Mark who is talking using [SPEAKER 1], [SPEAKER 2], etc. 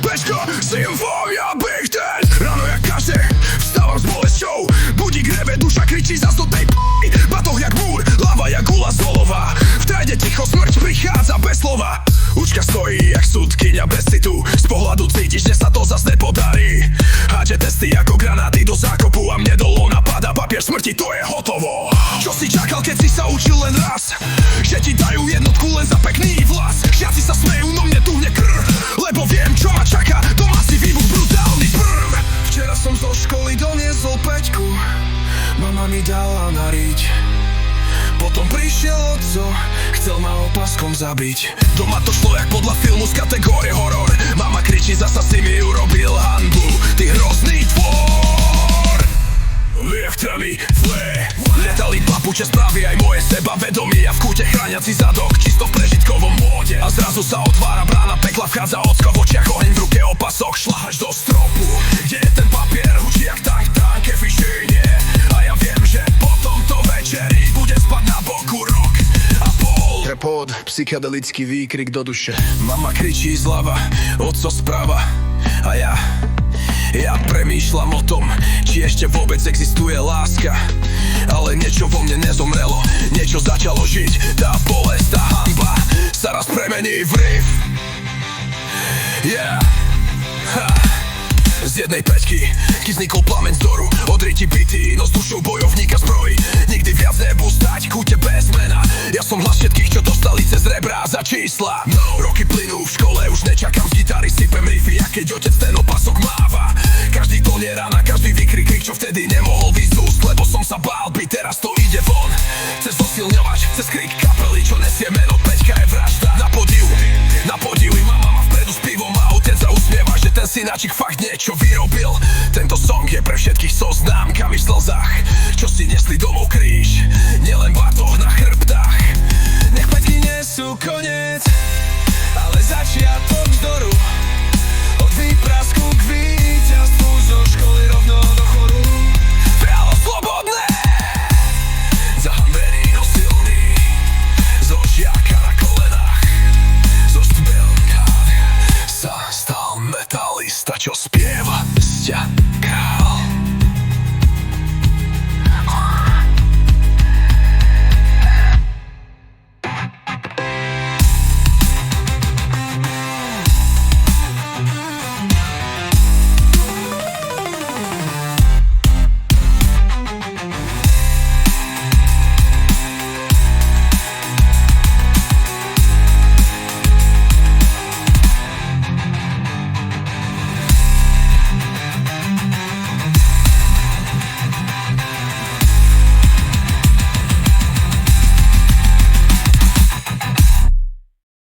[SPEAKER 1] Bečko, symfónia, Big Ten. Ráno jak každé, vstávam s bolesťou. Budík reve, duša kričí zas do tej p***y. Batoh jak múr, hlava jak gula z olova. V tráde ticho, smrť prichádza bez slova. Učka stojí jak sudkyňa bez citu. Z pohľadu cítiš, že sa to zas nepodarí. Háče testy ako granáty do zákopu a mne do lona padá papier smrti, to je hotovo. Čo si čakal, keď si sa učil len raz? Že ti dajú jednotku len za pekný vlas. Žiaci sa smejú, no mne tuhne krv, lebo viem, čo ma čaká. Doma si výbuch, brutálny prv. Včera som zo školy doniesol peťku, mama mi dala nariť. Potom prišiel otco, chcel ma opaskom zabiť. Doma to šlo jak podľa filmu z kategórie horor. Mama kričí, zasa si mi urobil hanbu, ty hrozný tvor. Lievtrami, fle, letali papuče správy aj moje sebavedomie. A v kúte chrániaci zadok, čisto v prežitkovom móde. A zrazu sa otvára brána pekla, vchádza ocko, v očiach oheň, v ruke opasok, šľahaš do stropu. Kde je ten papier, hučí jak tank, fišínie. A ja viem, že po tomto večeri bude spať na boku rok a pol. Trepod, psychedelický výkrik do duše. Mama kričí zľava, otco správa. A ja premýšľam o tom, či ešte vôbec existuje láska. Ale niečo vo mne nezomrelo, niečo začalo žiť. Tá bolesť, tá hanba sa raz premení v riff. Yeah, ha. Z jednej peťky ti vznikol plameň z doru. Odriti bytý, no s dušou bojovníka zbrojí. Nikdy viac nebudú stať kúte bez mena. Ja som hlas všetkých, čo dostali cez rebra za čísla. No, roky plynú v škole, už nečakám z gitary, sypem riffy, a keď otec ten opasok máva. Každý tón je rána, každý výkrik, čo vtedy nemohol výsť z úst, lebo som sa bál byť, teraz to ide von. Chce zosilňovať, cez krik kapely, čo nesie meno, Peťka je vražda. Na podiu i mama má vpredu s pivom a otec sa usmieva, že ten synáčik fakt niečo vyrobil. Tento song je pre všetkých so známkami v slzách, čo si nesli do